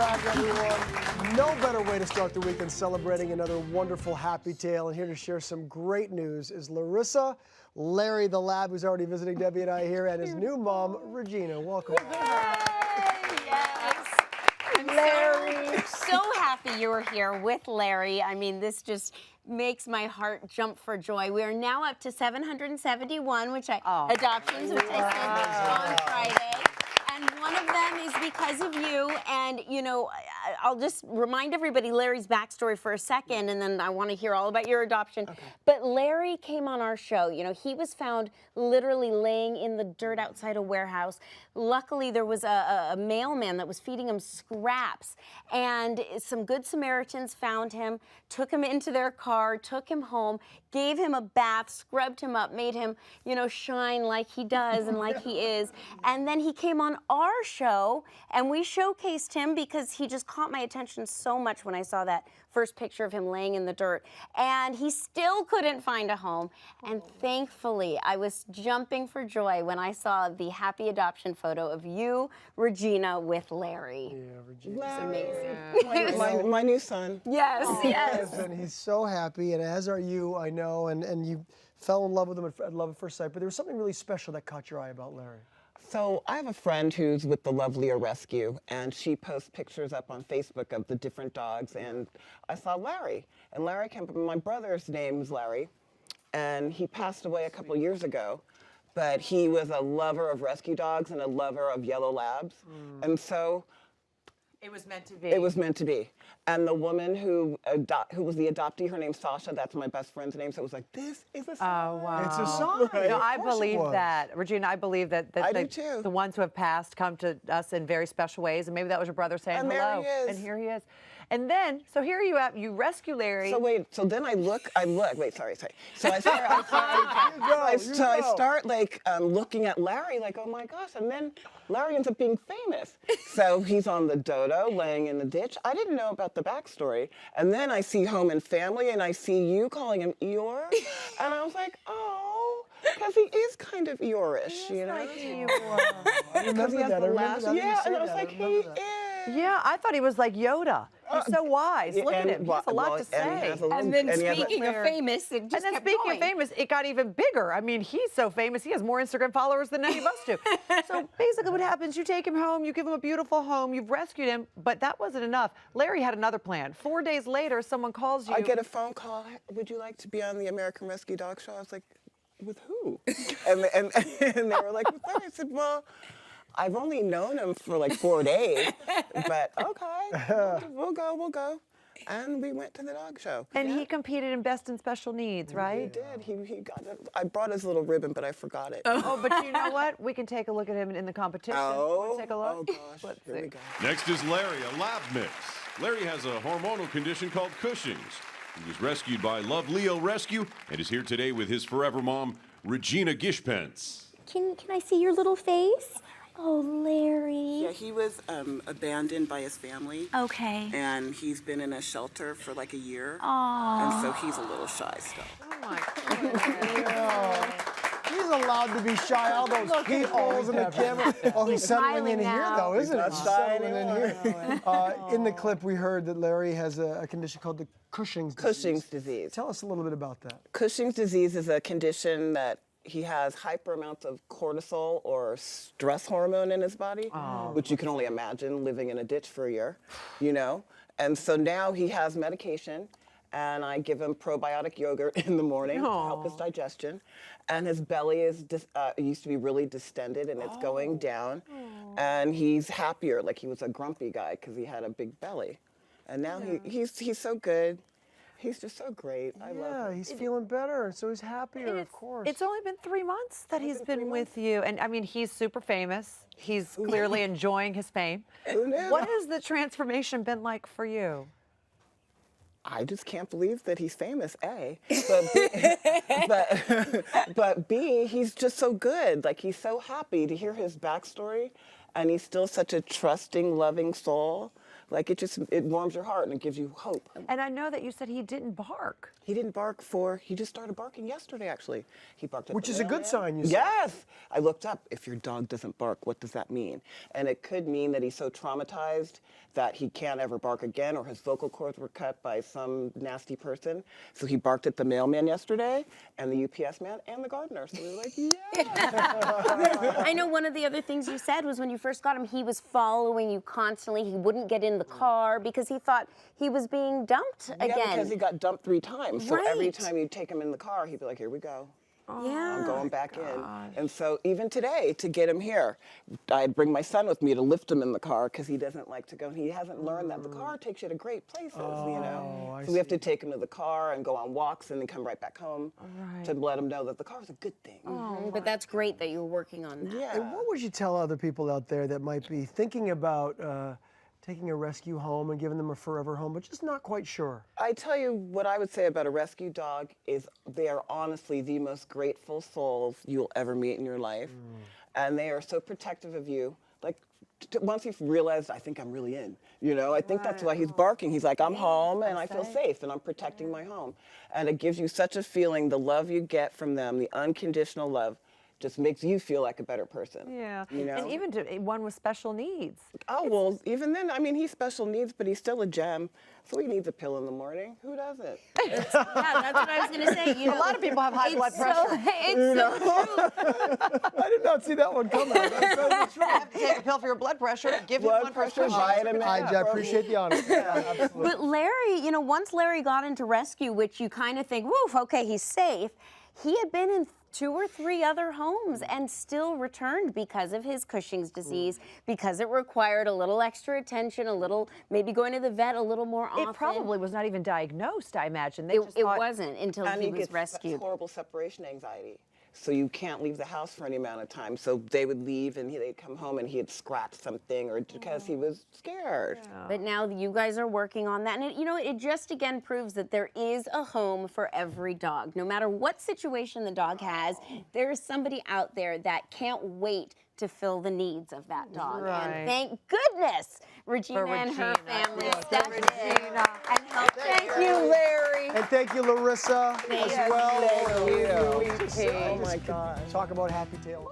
back, everyone. No better way to start the week than celebrating another wonderful happy tale. And here to share some great news is Larry the Lab, who's already visiting Debbie and I here, and his new mom, Regina. Welcome. Yes. I'm Larry. So happy you were here with Larry. I mean, this just makes my heart jump for joy. We are now up to 771, adoptions, which I sent on Friday. And one of them is because of you. And, you know, I'll just remind everybody Larry's backstory for a second, and then I want to hear all about your adoption. Okay. But Larry came on our show. You know, he was found literally laying in the dirt outside a warehouse. Luckily, there was a mailman that was feeding him scraps. And some good Samaritans found him, took him into their car, took him home, gave him a bath, scrubbed him up, made him, you know, shine like he does and like he is. And then he came on our show, and we showcased him because he just caught my attention so much when I saw that first picture of him laying in the dirt. And he still couldn't find a home. And thankfully, I was jumping for joy when I saw the happy adoption photo of you, Regina, with Larry. Yeah, Regina. Larry. It's amazing. My new son. Yes, yes. And he's so happy, and as are you, I know, and you fell in love with him at love at first sight, but there was something really special that caught your eye about Larry. So I have a friend who's with the Lovelier Rescue, and she posts pictures up on Facebook of the different dogs, and I saw Larry. And Larry came up, my brother's name is Larry, and he passed away a couple years ago, but he was a lover of rescue dogs and a lover of yellow labs. And so it was meant to be. It was meant to be. And the woman who was the adoptee, her name's Sasha, that's my best friend's name, so it was like, this is a sign. Oh, wow. It's a sign. Right. No, I believe that. Regina, I believe that I do too. The ones who have passed come to us in very special ways, and maybe that was your brother saying And hello. there he is. And here he is. And then, so here you rescue Larry. So wait, so then wait, sorry. So I start like looking at Larry like, oh my gosh, and then Larry ends up being famous. So he's on the dodo, laying in the ditch. I didn't know about the backstory. And then I see Home and Family, and I see you calling him Eeyore. And I was like, oh, because he is kind of Eeyore-ish, you know? Like Eeyore. Because he has the last, yeah, and I was like, he is. Yeah, I thought he was like Yoda. He's so wise. Look at him. He has a lot to say. And then speaking of famous, it just kept going. Famous, it got even bigger. I mean, he's so famous, he has more Instagram followers than any of us do. So basically what happens, you take him home, you give him a beautiful home, you've rescued him, but that wasn't enough. Larry had another plan. 4 days later, someone calls you. I get a phone call, would you like to be on the American Rescue Dog Show? I was like, with who? and they were like, with Larry. I said, well, I've only known him for like 4 days, but okay, we'll go. And we went to the dog show. And he competed in Best in Special Needs, right? He did. He got it. I brought his little ribbon, but I forgot it. Oh, but you know what? We can take a look at him in the competition. Oh, take a look. Oh gosh, here we go. Next is Larry, a lab mix. Larry has a hormonal condition called Cushing's. He was rescued by Love Leo Rescue and is here today with his forever mom, Regina Giszpenc. Can I see your little face? Oh, Larry. Yeah, he was abandoned by his family. Okay. And he's been in a shelter for like a year. Aww. And so he's a little shy still. Oh my goodness. He's allowed to be shy. All those peepholes in the camera. Oh, he's settling in here, though, isn't he? He's not shy anymore. In the clip, we heard that Larry has a condition called the Cushing's disease. Cushing's disease. Tell us a little bit about that. Cushing's disease is a condition that he has hyper amounts of cortisol or stress hormone in his body, which you can only imagine living in a ditch for a year, you know? And so now he has medication, and I give him probiotic yogurt in the morning to help his digestion. And his belly is used to be really distended, and it's going down. And he's happier, like he was a grumpy guy because he had a big belly. And now he's so good. He's just so great. I love him. Yeah, he's feeling better, so he's happier, of course. It's only been 3 months that he's been with you. And I mean, he's super famous. He's clearly enjoying his fame. Who knew? What has the transformation been like for you? I just can't believe that he's famous, A. But B, but B, he's just so good. Like, he's so happy to hear his backstory, and he's still such a trusting, loving soul. Like it warms your heart and it gives you hope. And I know that you said he didn't bark. He didn't he just started barking yesterday, actually. He barked at Which the is a good mailman. sign, you said. Yes. I looked up, if your dog doesn't bark, what does that mean? And it could mean that he's so traumatized that he can't ever bark again, or his vocal cords were cut by some nasty person. So he barked at the mailman yesterday, and the UPS man, and the gardener. So we were like, yeah. I know one of the other things you said was when you first got him, he was following you constantly. He wouldn't get in the car because he thought he was being dumped again. Yeah, because he got dumped 3 times. So every Right. time you take him in the car, he'd be like, here we go. Yeah. I'm going back in. And so even today, to get him here, I'd bring my son with me to lift him in the car because he doesn't like to go. He hasn't learned that the car takes you to great places, you know. I So we have to take him to the car and go on walks and then come right back home to let him know that the car is a good thing. But that's great that you're working on that. Yeah. And what would you tell other people out there that might be thinking about taking a rescue home and giving them a forever home, but just not quite sure? I tell you what I would say about a rescue dog is they are honestly the most grateful souls you'll ever meet in your life. And they are so protective of you. Like, once you've realized, I think I'm really in, you know, I think that's why he's barking. He's like, I'm home and I feel safe and I'm protecting my home. And it gives you such a feeling, the love you get from them, the unconditional love, just makes you feel like a better person. Yeah. You know? And even to one with special needs. Oh, well, even then, I mean, he's special needs, but he's still a gem. So he needs a pill in the morning. Who doesn't? Yeah, that's what I was going to say. You know, A lot of people have high it's blood so- pressure. It's so true. I did not see that one coming. That's right. Take a pill for your blood pressure, give you Blood one pressure, prescription. vitamin. I appreciate the honesty. Yeah, absolutely. But Larry, you know, once Larry got into rescue, which you kind of think, woof, okay, he's safe, he had been in 2 or 3 other homes and still returned because of his Cushing's disease, because it required a little extra attention, a little, maybe going to the vet a little more often. It probably was not even diagnosed, I imagine. They It, just it thought, wasn't until And he he was gets rescued. horrible separation anxiety. So you can't leave the house for any amount of time. So they would leave and they'd come home and he had scratched something or because he was scared. But now you guys are working on that. And, it, you know, it just again proves that there is a home for every dog. No matter what situation the dog has, there is somebody out there that can't wait to fill the needs of that dog. Right. And thank goodness Regina and her Regina. family Yes, stepped in Regina. and helped. Thank you, Larry. And thank you, Larissa, as well. Thank you. Just, Oh my God. Talk about happy tales.